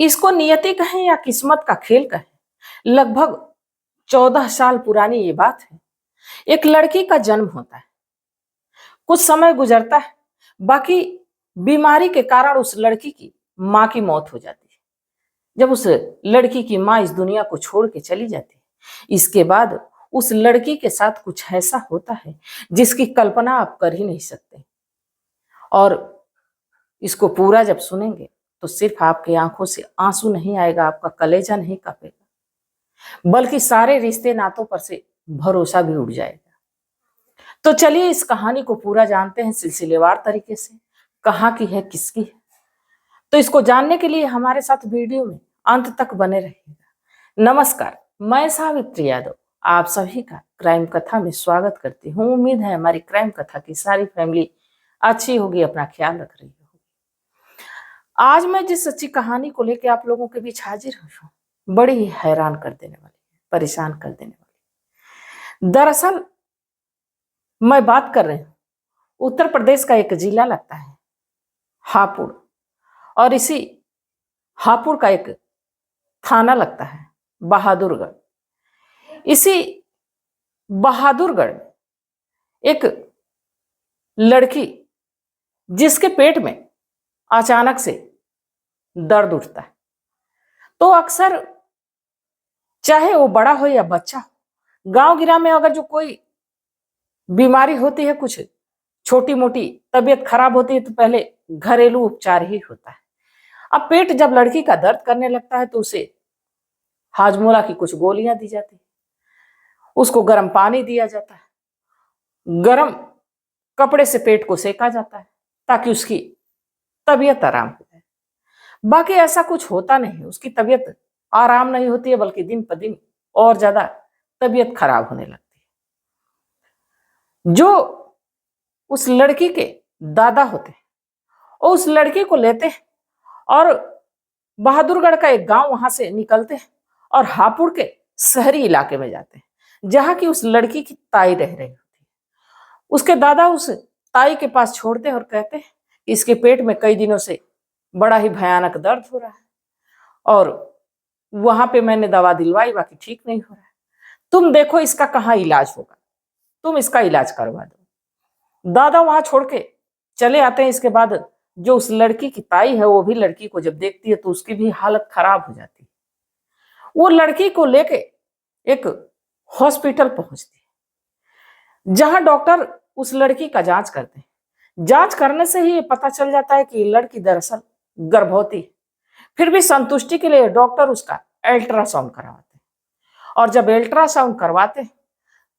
इसको नियति कहें या किस्मत का खेल कहें, लगभग 14 साल पुरानी ये बात है। एक लड़की का जन्म होता है, कुछ समय गुजरता है, बाकी बीमारी के कारण उस लड़की की मां की मौत हो जाती है। जब उस लड़की की मां इस दुनिया को छोड़ के चली जाती है, इसके बाद उस लड़की के साथ कुछ ऐसा होता है जिसकी कल्पना आप कर ही नहीं सकते। और इसको पूरा जब सुनेंगे तो सिर्फ आपकी आंखों से आंसू नहीं आएगा, आपका कलेजा नहीं कांपेगा, बल्कि सारे रिश्ते नातों पर से भरोसा भी उड़ जाएगा। तो चलिए इस कहानी को पूरा जानते हैं सिलसिलेवार तरीके से, कहाँ की है, किसकी है। तो इसको जानने के लिए हमारे साथ वीडियो में अंत तक बने रहिएगा। नमस्कार, मैं सावित्री यादव आप सभी का क्राइम कथा में स्वागत करती हूँ। उम्मीद है हमारी क्राइम कथा की सारी फैमिली अच्छी होगी, अपना ख्याल रख रही होगी। आज मैं जिस सच्ची कहानी को लेकर आप लोगों के बीच हाजिर हूँ, बड़ी ही हैरान कर देने वाली है, परेशान कर देने वाली। दरअसल मैं बात कर रही हूँ उत्तर प्रदेश का एक जिला लगता है हापुड़, और इसी हापुड़ का एक थाना लगता है बहादुरगढ़। इसी बहादुरगढ़ में एक लड़की जिसके पेट में अचानक से दर्द उठता है, तो अक्सर चाहे वो बड़ा हो या बच्चा हो, गांव गिरा में अगर जो कोई बीमारी होती है, कुछ छोटी मोटी तबीयत खराब होती है, तो पहले घरेलू उपचार ही होता है। अब पेट जब लड़की का दर्द करने लगता है तो उसे हाजमोला की कुछ गोलियां दी जाती है, उसको गर्म पानी दिया जाता है, गर्म कपड़े से पेट को सेका जाता है ताकि उसकी तबीयत आराम हो जाए। बाकी ऐसा कुछ होता नहीं, उसकी तबीयत आराम नहीं होती है, बल्कि दिन पर दिन और ज्यादा तबीयत खराब होने लगती है। जो उस लड़की के दादा होते हैं और उस लड़की को लेते हैं और बहादुरगढ़ का एक गांव वहां से निकलते हैं और हापुड़ के शहरी इलाके में जाते हैं, जहां की उस लड़की की ताई रह रही होती है। उसके दादा उस ताई के पास छोड़ते हैं और कहते हैं इसके पेट में कई दिनों से बड़ा ही भयानक दर्द हो रहा है, और वहां पे मैंने दवा दिलवाई, बाकी ठीक नहीं हो रहा है। तुम देखो इसका कहाँ इलाज होगा, तुम इसका इलाज करवा दो। दादा वहां छोड़ के चले आते हैं। इसके बाद जो उस लड़की की ताई है, वो भी लड़की को जब देखती है तो उसकी भी हालत खराब हो जाती है। वो लड़की को लेके एक हॉस्पिटल पहुंचती है, जहां डॉक्टर उस लड़की का जांच करते हैं। जांच करने से ही ये पता चल जाता है कि लड़की दरअसल गर्भवती है। फिर भी संतुष्टि के लिए डॉक्टर उसका अल्ट्रासाउंड करवाते हैं, और जब अल्ट्रासाउंड करवाते हैं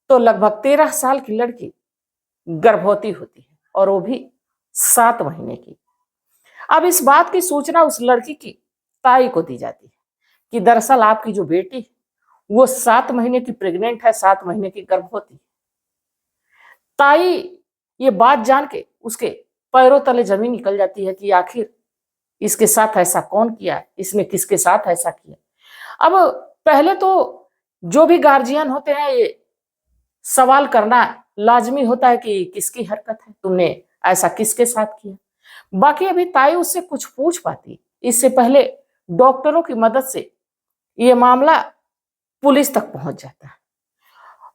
तो लगभग 13 साल की लड़की गर्भवती होती है, और वो भी 7 महीने की। अब इस बात की सूचना उस लड़की की ताई को दी जाती है कि दरअसल आपकी जो बेटी वो 7 महीने की प्रेग्नेंट है, 7 महीने की गर्भवती। ताई ये बात जान के उसके पैरों तले जमीन निकल जाती है कि आखिर इसके साथ ऐसा कौन किया, इसने किसके साथ ऐसा किया। अब पहले तो जो भी गार्जियन होते हैं, ये सवाल करना लाजमी होता है कि किसकी हरकत है, तुमने ऐसा किसके साथ किया। बाकी अभी ताई उससे कुछ पूछ पाती, इससे पहले डॉक्टरों की मदद से ये मामला पुलिस तक पहुंच जाता है,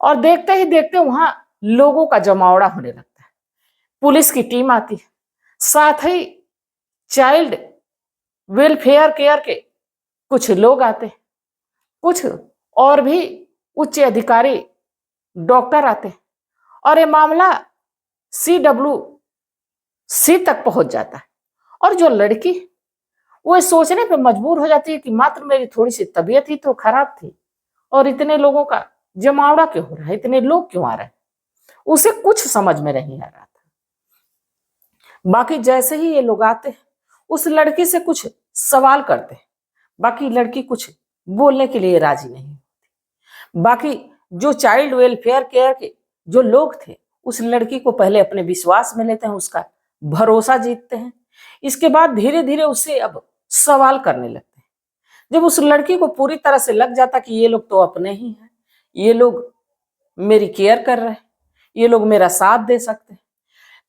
और देखते ही देखते वहां लोगों का जमावड़ा होने लगता है। पुलिस की टीम आती है, साथ ही चाइल्ड वेलफेयर केयर के कुछ लोग आते हैं, कुछ और भी उच्च अधिकारी डॉक्टर आते हैं, और ये मामला CWC तक पहुंच जाता है। और जो लड़की वो सोचने पे मजबूर हो जाती है कि मात्र मेरी थोड़ी सी तबीयत ही तो खराब थी, और इतने लोगों का जमावड़ा क्यों हो रहा है, इतने लोग क्यों आ रहे हैं, उसे कुछ समझ में नहीं आ रहा था। बाकी जैसे ही ये लोग आते हैं, उस लड़की से कुछ सवाल करते हैं, बाकी लड़की कुछ बोलने के लिए राजी नहीं होती। बाकी जो चाइल्ड वेलफेयर केयर के जो लोग थे, उस लड़की को पहले अपने विश्वास में लेते हैं, उसका भरोसा जीतते हैं। इसके बाद धीरे धीरे उससे अब सवाल करने लगते हैं। जब उस लड़की को पूरी तरह से लग जाता कि ये लोग तो अपने ही हैं, ये लोग मेरी केयर कर रहे हैं, ये लोग मेरा साथ दे सकते हैं,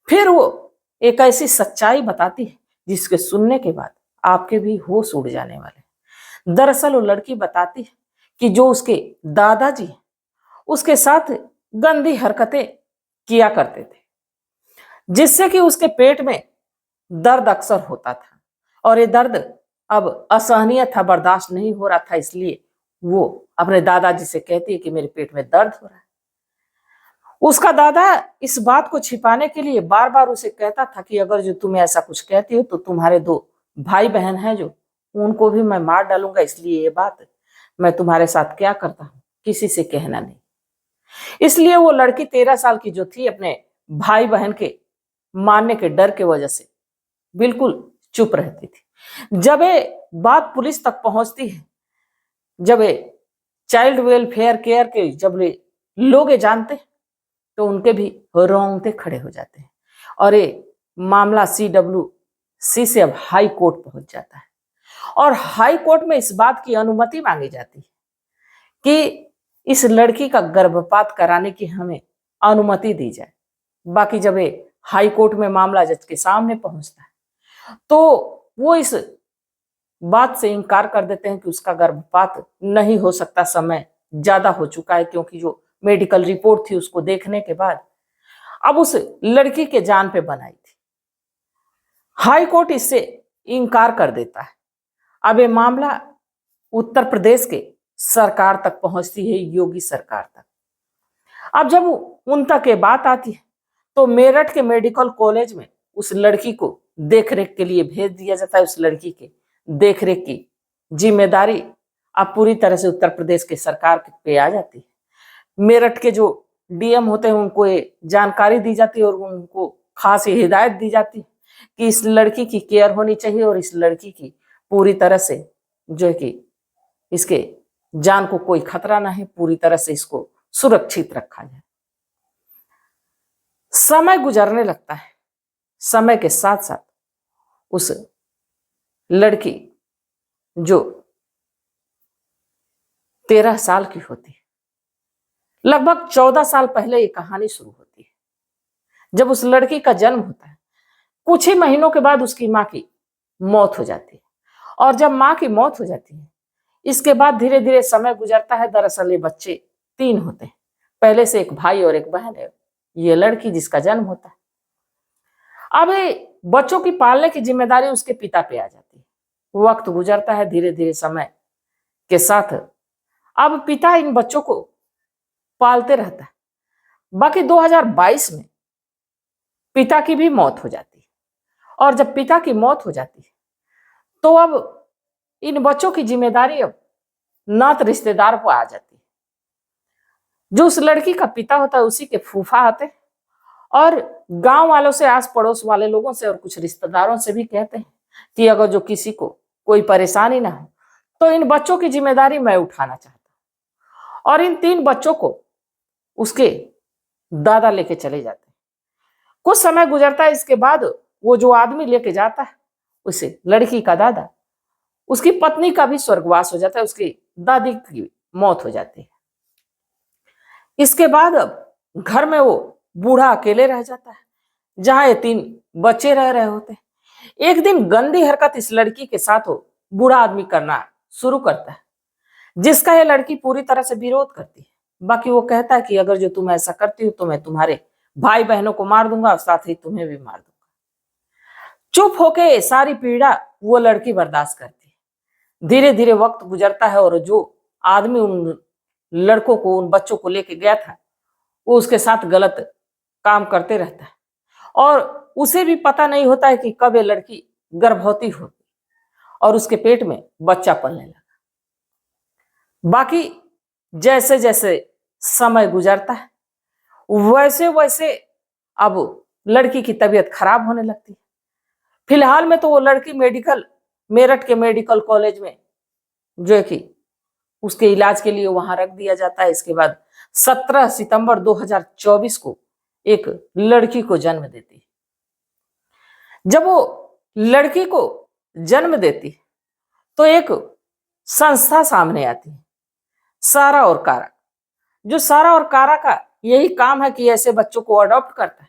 फिर वो एक ऐसी सच्चाई बताती है जिसके सुनने के बाद आपके भी होश उड़ जाने वाले। दरअसल वो लड़की बताती है कि जो उसके दादाजी हैं, उसके साथ गंदी हरकतें किया करते थे, जिससे कि उसके पेट में दर्द अक्सर होता था और ये दर्द अब असहनीय था, बर्दाश्त नहीं हो रहा था, इसलिए वो अपने दादाजी से कहती है कि मेरे पेट में दर्द हो रहा है। उसका दादा इस बात को छिपाने के लिए बार बार उसे कहता था कि अगर जो तुम ऐसा कुछ कहती हो तो तुम्हारे 2 भाई बहन हैं जो, उनको भी मैं मार डालूंगा, इसलिए ये बात मैं तुम्हारे साथ क्या करता हूं किसी से कहना नहीं। इसलिए वो लड़की 13 साल की जो थी, अपने भाई बहन के मारने के डर के वजह से बिल्कुल चुप रहती थी। जब ये बात पुलिस तक पहुंचती है, जब ये चाइल्ड वेलफेयर केयर के जब ये लोग ये जानते हैं, तो उनके भी रोंगटे खड़े हो जाते हैं और ये मामला CWC से अब हाई कोर्ट पहुंच जाता है और हाई कोर्ट में इस बात की अनुमति मांगी जाती है कि इस लड़की का गर्भपात कराने की हमें अनुमति दी जाए। बाकी जब ये हाई कोर्ट में मामला जज के सामने पहुंचता है तो वो इस बात से इनकार कर देते हैं कि उसका गर्भपात नहीं हो सकता, समय ज्यादा हो चुका है, क्योंकि जो मेडिकल रिपोर्ट थी उसको देखने के बाद अब उस लड़की के जान पे बनाई थी। हाई कोर्ट इससे इनकार कर देता है। अब ये मामला उत्तर प्रदेश के सरकार तक पहुंचती है, योगी सरकार तक। अब जब उन तक ये बात आती है तो मेरठ के मेडिकल कॉलेज में उस लड़की को देखरेख के लिए भेज दिया जाता है। उस लड़की के देखरेख की जिम्मेदारी अब पूरी तरह से उत्तर प्रदेश के सरकार पे आ जाती है। मेरठ के जो DM होते हैं उनको ये जानकारी दी जाती है और उनको खास हिदायत दी जाती है कि इस लड़की की केयर होनी चाहिए और इस लड़की की पूरी तरह से जो है कि इसके जान को कोई खतरा ना है, पूरी तरह से इसको सुरक्षित रखा जाए। समय गुजरने लगता है, समय के साथ साथ उस लड़की जो 13 साल की होती है, लगभग 14 साल पहले ये कहानी शुरू होती है। जब उस लड़की का जन्म होता है, कुछ ही महीनों के बाद उसकी माँ की मौत हो जाती है और जब माँ की मौत हो जाती है, इसके बाद धीरे धीरे समय गुजरता है। दरअसल ये बच्चे 3 होते हैं, पहले से एक भाई और एक बहन है, ये लड़की जिसका जन्म होता है। अब ये बच्चों की पालने की जिम्मेदारी उसके पिता पे आ जाती है। वक्त गुजरता है धीरे धीरे समय के साथ, अब पिता इन बच्चों को पालते रहता है। बाकी 2022 में पिता की भी मौत हो जाती है और जब पिता की मौत हो जाती है तो अब इन बच्चों की जिम्मेदारी अब नात रिश्तेदार पर आ जाती है। जो उस लड़की का पिता होता है उसी के फूफा आते हैं और गांव वालों से, आस पड़ोस वाले लोगों से और कुछ रिश्तेदारों से भी कहते हैं कि अगर जो किसी को कोई परेशानी ना हो तो इन बच्चों की जिम्मेदारी मैं उठाना चाहता हूं। और इन 3 बच्चों को उसके दादा लेके चले जाते हैं। कुछ समय गुजरता है, इसके बाद वो जो आदमी लेके जाता है उसे लड़की का दादा, उसकी पत्नी का भी स्वर्गवास हो जाता है, उसकी दादी की मौत हो जाती है। इसके बाद अब घर में वो बूढ़ा अकेले रह जाता है, जहां ये 3 बच्चे रह रहे होते हैं। एक दिन गंदी हरकत इस लड़की के साथ वो बूढ़ा आदमी करना शुरू करता है, जिसका ये लड़की पूरी तरह से विरोध करती है। बाकी वो कहता है कि अगर जो तुम ऐसा करती हो तो मैं तुम्हारे भाई बहनों को मार दूंगा और साथ ही तुम्हें भी मार दूंगा। चुप होके सारी पीड़ा वो लड़की बर्दाश्त करती है। धीरे धीरे वक्त गुजरता है और जो आदमी उन लड़कों को, उन बच्चों को लेके गया था, वो उसके साथ गलत काम करते रहता है और उसे भी पता नहीं होता है कि कब ये लड़की गर्भवती होगी और उसके पेट में बच्चा पलने लगा। बाकी जैसे जैसे समय गुजरता है वैसे वैसे अब लड़की की तबीयत खराब होने लगती है। फिलहाल में तो वो लड़की मेरठ के मेडिकल कॉलेज में जो है कि उसके इलाज के लिए वहां रख दिया जाता है। इसके बाद 17 सितंबर 2024 को एक लड़की को जन्म देती है। जब वो लड़की को जन्म देती है तो एक संस्था सामने आती है, सारा और कारा। जो सारा और कारा का यही काम है कि ऐसे बच्चों को अडॉप्ट करता है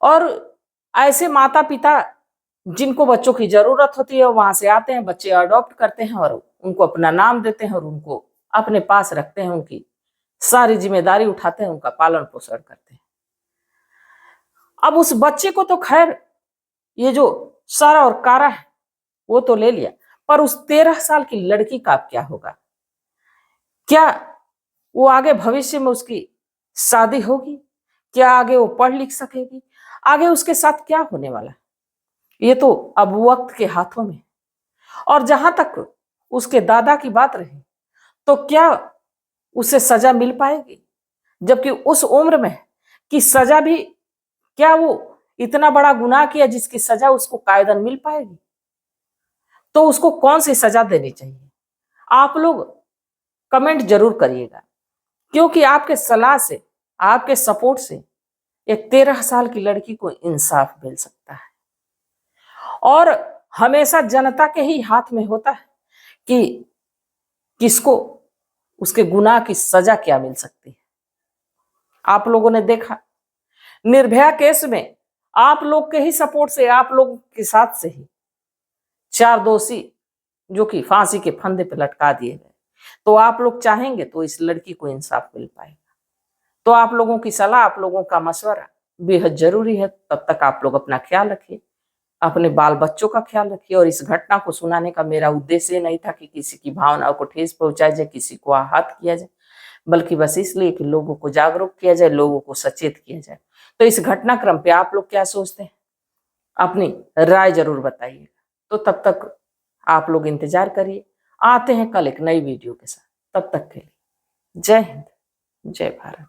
और ऐसे माता पिता जिनको बच्चों की जरूरत होती है वहां से आते हैं, बच्चे अडॉप्ट करते हैं और उनको अपना नाम देते हैं और उनको अपने पास रखते हैं, उनकी सारी जिम्मेदारी उठाते हैं, उनका पालन पोषण करते हैं। अब उस बच्चे को तो खैर ये जो सारा और कारा है वो तो ले लिया, पर उस 13 साल की लड़की का क्या होगा? क्या वो आगे भविष्य में उसकी शादी होगी? क्या आगे वो पढ़ लिख सकेगी? आगे उसके साथ क्या होने वाला है? ये तो अब वक्त के हाथों में। और जहां तक उसके दादा की बात रही, तो क्या उसे सजा मिल पाएगी? जबकि उस उम्र में कि सजा भी, क्या वो इतना बड़ा गुनाह किया जिसकी सजा उसको कायदन मिल पाएगी? तो उसको कौन सी सजा देनी चाहिए? आप लोग कमेंट जरूर करिएगा, क्योंकि आपके सलाह से, आपके सपोर्ट से एक 13 साल की लड़की को इंसाफ मिल सकता है। और हमेशा जनता के ही हाथ में होता है कि किसको उसके गुनाह की सजा क्या मिल सकती है। आप लोगों ने देखा निर्भया केस में आप लोग के ही सपोर्ट से, आप लोगों के साथ से ही 4 दोषी जो कि फांसी के फंदे पर लटका दिए गए। तो आप लोग चाहेंगे तो इस लड़की को इंसाफ मिल पाएगा। तो आप लोगों की सलाह, आप लोगों का मशवरा बेहद जरूरी है। तब तक आप लोग अपना ख्याल रखिए, अपने बाल बच्चों का ख्याल रखिए। और इस घटना को सुनाने का मेरा उद्देश्य नहीं था कि किसी की भावनाओं को ठेस पहुंचाया जाए, किसी को आहत किया जाए, बल्कि बस इसलिए कि लोगों को जागरूक किया जाए, लोगों को सचेत किया जाए। तो इस घटनाक्रम पे आप लोग क्या सोचते हैं? अपनी राय जरूर बताइएगा। तो तब तक आप लोग इंतजार करिए, आते हैं कल एक नई वीडियो के साथ। तब तक के लिए जय हिंद, जय भारत।